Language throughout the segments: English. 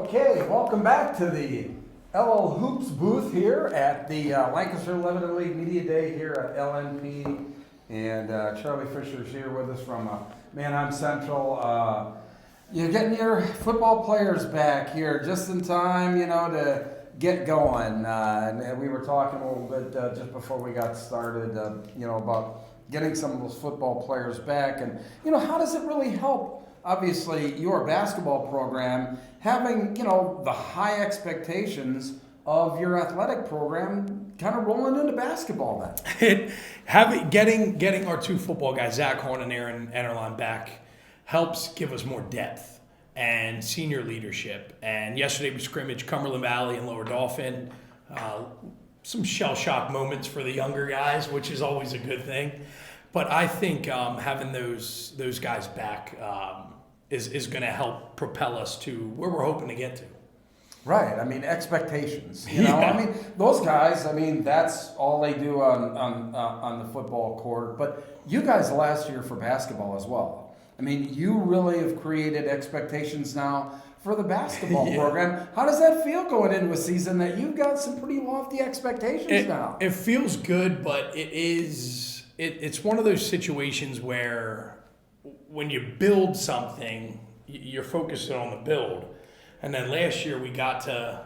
Okay, welcome back to the LL Hoops booth here at the Lancaster Limited League Media Day here at LNP. And Charlie Fisher's here with us from Manheim Central. You're getting your football players back here just in time, to get going. And we were talking a little bit just before we got started, about getting some of those football players back. And, how does it really help? Obviously, your basketball program having, the high expectations of your athletic program kind of rolling into basketball then. Getting our two football guys, Zach Horn and Aaron Ennerline, back helps give us more depth and senior leadership. And yesterday we scrimmaged Cumberland Valley and Lower Dauphin. Some shell shock moments for the younger guys, which is always a good thing. But I think having those guys back is going to help propel us to where we're hoping to get to. Right. Expectations. Those guys. That's all they do on the football court. But you guys last year for basketball as well. You really have created expectations now for the basketball program. How does that feel going into a season that you've got some pretty lofty expectations now? It feels good, but it's one of those situations where when you build something, you're focusing on the build. And then last year we got to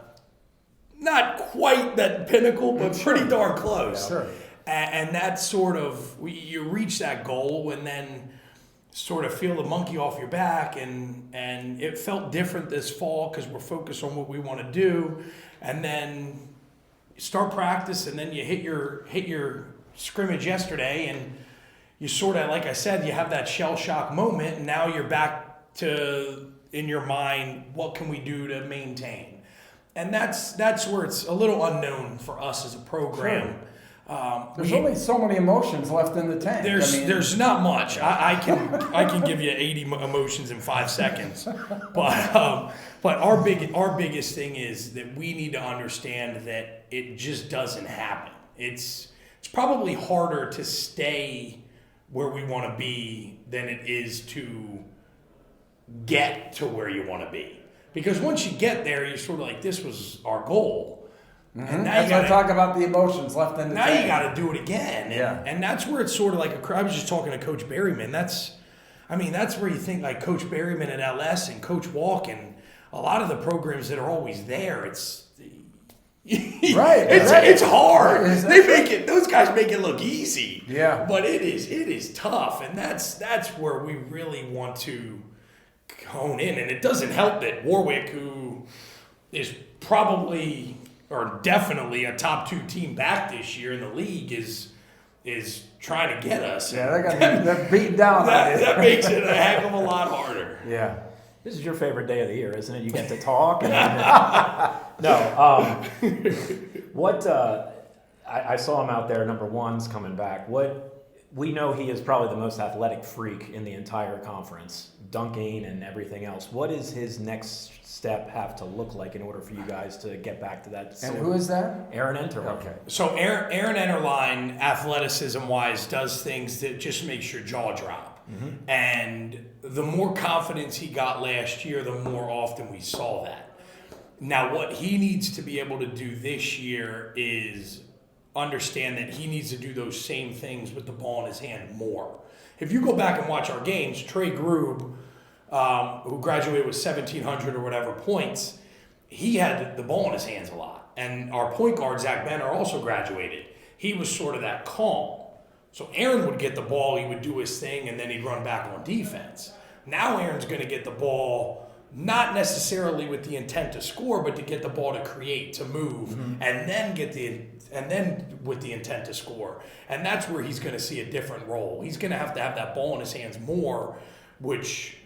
not quite that pinnacle, but pretty darn close. Sure. And that's sort of, you reach that goal and then sort of feel the monkey off your back. And it felt different this fall because we're focused on what we want to do. And then you start practice and then you hit your scrimmage yesterday and you sort of, like I said, you have that shell shock moment, and now you're back to, in your mind, what can we do to maintain? And that's where it's a little unknown for us as a program. Sure. There's only so many emotions left in the tank. There's not much. I can give you 80 emotions in 5 seconds, but our biggest thing is that we need to understand that it just doesn't happen. It's probably harder to stay where we want to be than it is to get to where you want to be. Because once you get there, you're sort of like, this was our goal. Mm-hmm. And now you got to talk about the emotions left in the tank. Now you got to do it again. And that's where it's sort of like I was just talking to Coach Berryman. That's where you think like Coach Berryman at LS and Coach Walk and a lot of the programs that are always there, it's right. It's hard. Those guys make it look easy. Yeah. But it is tough, and that's where we really want to hone in. And it doesn't help that Warwick, who is probably or definitely a top 2 team back this year in the league, is trying to get us. Yeah, they're beating down. That makes it a heck of a lot harder. Yeah. This is your favorite day of the year, isn't it? You get to talk. And I saw him out there. Number 1's coming back. We know he is probably the most athletic freak in the entire conference, dunking and everything else. What does his next step have to look like in order for you guys to get back to that? And who is that? Aaron Enterline. Okay. So Aaron Enterline, athleticism-wise, does things that just makes your jaw drop. Mm-hmm. And the more confidence he got last year, the more often we saw that. Now, what he needs to be able to do this year is understand that he needs to do those same things with the ball in his hand more. If you go back and watch our games, Trey Grube, who graduated with 1,700 or whatever points, he had the ball in his hands a lot. And our point guard, Zach Benner, also graduated. He was sort of that calm. So Aaron would get the ball, he would do his thing, and then he'd run back on defense. Now Aaron's going to get the ball, not necessarily with the intent to score, but to get the ball to create, to move, and then with the intent to score. And that's where he's going to see a different role. He's going to have that ball in his hands more, which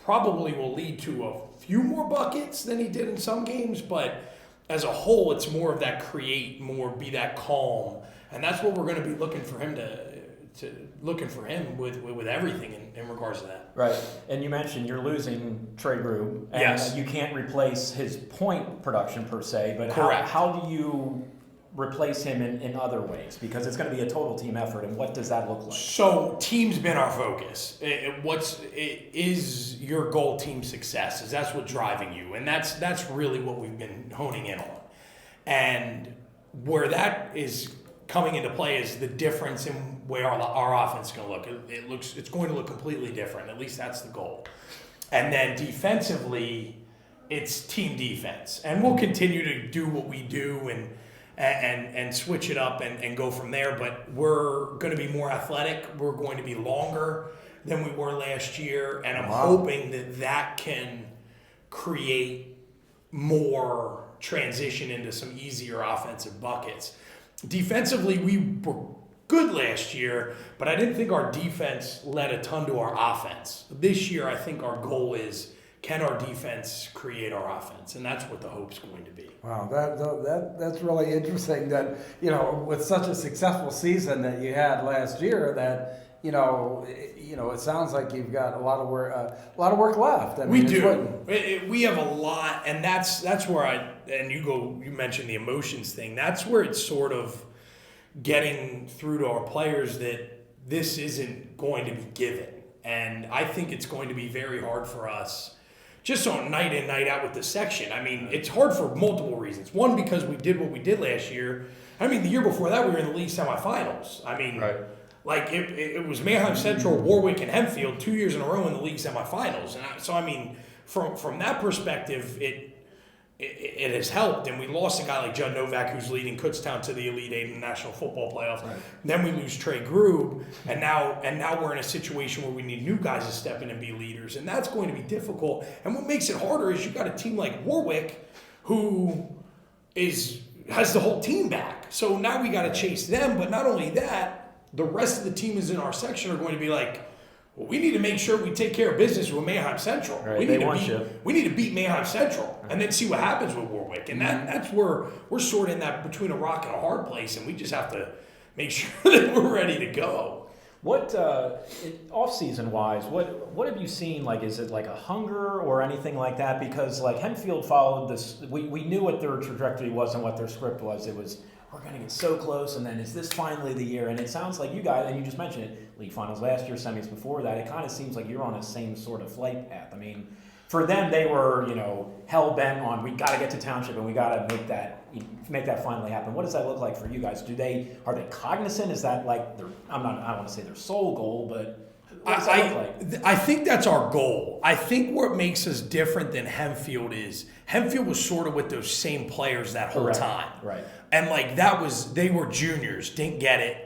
probably will lead to a few more buckets than he did in some games, but as a whole, it's more of that create, more be that calm. And that's what we're going to be looking for him with everything in regards to that. Right. And you mentioned you're losing Trey Grube. And yes. You can't replace his point production per se, but correct. How do you replace him in other ways? Because it's going to be a total team effort, and what does that look like? So team's been our focus. Is your goal team success? Is that's what driving you? And that's really what we've been honing in on. And where that is coming into play is the difference in where our offense is going to look. It's going to look completely different. At least that's the goal. And then defensively, it's team defense, and we'll continue to do what we do and switch it up and go from there. But we're going to be more athletic. We're going to be longer than we were last year, and I'm hoping that can create more transition into some easier offensive buckets. Defensively, we were good last year, but I didn't think our defense led a ton to our offense. This year, I think our goal is, can our defense create our offense? And that's what the hope's going to be. Wow, that's really interesting that, with such a successful season that you had last year, that it sounds like you've got a lot of work left. We do. We have a lot, and that's where you mentioned the emotions thing. That's where it's sort of getting through to our players that this isn't going to be given. And I think it's going to be very hard for us just on night in, night out with the section. I mean, it's hard for multiple reasons. One, because we did what we did last year. I mean, the year before that, we were in the league semifinals. I mean, like it was Mayheim Central, Warwick, and Hempfield 2 years in a row in the league semifinals. And so, I mean, from that perspective, it has helped. And we lost a guy like Judd Novak, who's leading Kutztown to the Elite Eight in the National Football Playoffs. Right. Then we lose Trey Grube, and now we're in a situation where we need new guys to step in and be leaders, and that's going to be difficult. And what makes it harder is you've got a team like Warwick, who has the whole team back. So now we got to chase them. But not only that, the rest of the team is in our section are going to be like, well, we need to make sure we take care of business with Mayheim Central. Right, we need to beat Mayheim Central, and then see what happens with Warwick. And that's where we're sort of in that between a rock and a hard place, and we just have to make sure that we're ready to go. What off-season wise, what have you seen? Like, is it like a hunger or anything like that? Because like Hempfield followed this, we knew what their trajectory was and what their script was. It was, we're going to get so close, and then is this finally the year? And it sounds like you guys, and you just mentioned it, league finals last year, semis before that, it kind of seems like you're on the same sort of flight path. I mean, for them, they were, hell-bent on, we got to get to Township, and we got to make that finally happen. What does that look like for you guys? Are they cognizant? Is that like I don't want to say their sole goal, but what does that look like? I think that's our goal. I think what makes us different than Hempfield is Hempfield was sort of with those same players that whole time. Right. And like they were juniors, didn't get it.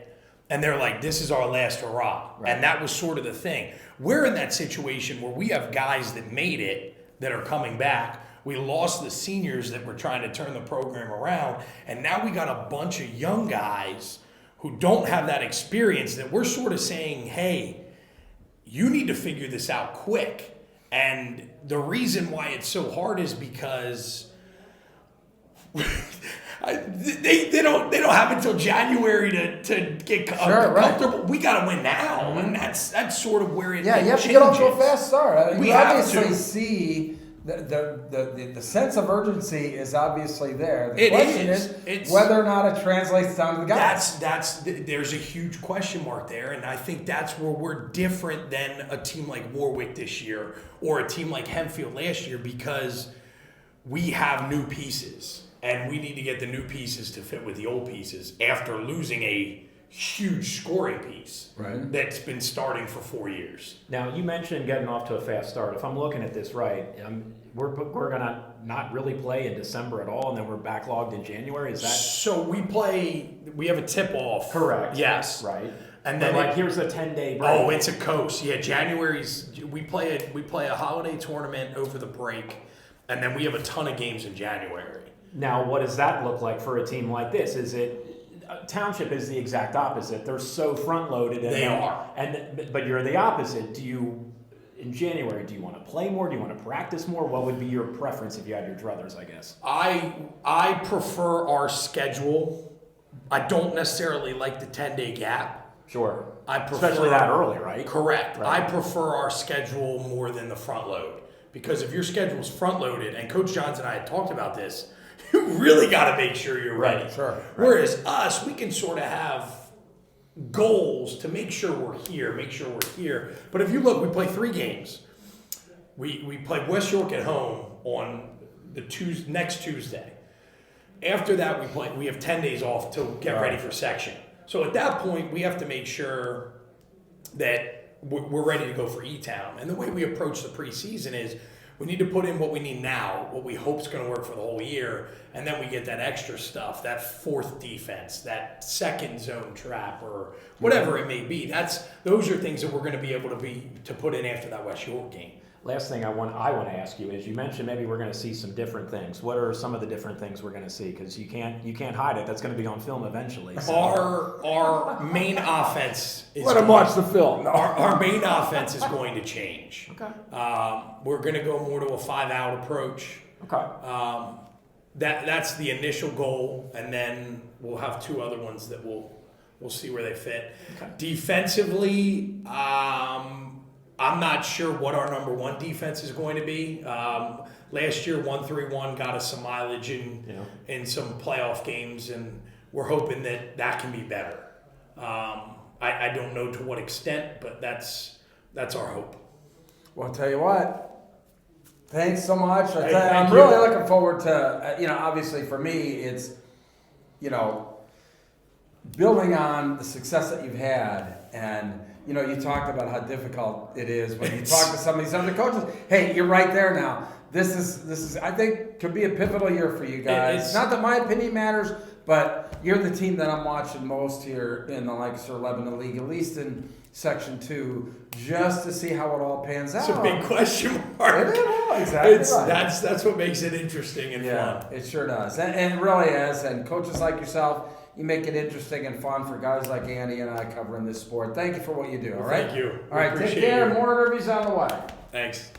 And they're like, this is our last hurrah. Right. And that was sort of the thing. We're in that situation where we have guys that made it that are coming back. We lost the seniors that were trying to turn the program around. And now we got a bunch of young guys who don't have that experience that we're sort of saying, hey, you need to figure this out quick. And the reason why it's so hard is because they don't have until January to get comfortable. Right. We got to win now, and that's sort of where it you have changes. to get off to a fast start. We you obviously to see the sense of urgency is obviously there. The question is whether or not it translates down to the guys. There's a huge question mark there, and I think that's where we're different than a team like Warwick this year or a team like Hempfield last year, because we have new pieces. And we need to get the new pieces to fit with the old pieces after losing a huge scoring piece that's been starting for 4 years. Now, you mentioned getting off to a fast start. If I'm looking at this right, we're going to not really play in December at all, and then we're backlogged in January. Is that so? We have a tip-off. Correct. Yes. Right. And then here's a 10-day break. Oh, it's a coast. Yeah, January's we play a holiday tournament over the break, and then we have a ton of games in January. Now, what does that look like for a team like this? Is it Township is the exact opposite. They're so front-loaded. They are. But you're the opposite. In January, do you want to play more? Do you want to practice more? What would be your preference if you had your druthers, I guess? I prefer our schedule. I don't necessarily like the 10-day gap. Sure. Especially that early, right? Correct. Right. I prefer our schedule more than the front load. Because if your schedule's front-loaded, and Coach Johns and I had talked about this, you really got to make sure you're ready. Right, sure, right. Whereas us, we can sort of have goals to make sure we're here. But if you look, we play 3 games. We play West York at home on the next Tuesday. After that, we have 10 days off to get ready for section. So at that point, we have to make sure that we're ready to go for E-Town. And the way we approach the preseason is we need to put in what we need now, what we hope is going to work for the whole year, and then we get that extra stuff, that 4th defense, that 2nd zone trap, or whatever it may be. Those are things that we're going to be able to put in after that West York game. Last thing I want to ask you is, you mentioned maybe we're going to see some different things. What are some of the different things we're going to see? Because you can't hide it. That's going to be on film eventually. So. Our main offense is Let him watch the film. Our main offense is going to change. Okay. We're going to go more to a 5-out approach. Okay. That's the initial goal, and then we'll have 2 other ones that we'll see where they fit. Okay. Defensively, I'm not sure what our number 1 defense is going to be. Last year, 1-3-1 got us some mileage in some playoff games, and we're hoping that can be better. I don't know to what extent, but that's our hope. Well, I'll tell you what. Thanks so much. Hey, I'm thank really you. looking forward to, obviously for me, it's, building on the success that you've had. And, you talked about how difficult it is when you talk to some of these other coaches. Hey, you're right there now. This is I think, could be a pivotal year for you guys. It's not that my opinion matters, but you're the team that I'm watching most here in the Lancaster Lebanon League, at least in Section 2, just to see how it all pans out. It's a big question mark. It is, exactly right. That's what makes it interesting and fun. It sure does. And it really is. And coaches like yourself, you make it interesting and fun for guys like Andy and I covering this sport. Thank you for what you do, all right? Thank you. All right, take Appreciate care. you. More interviews on the way. Thanks.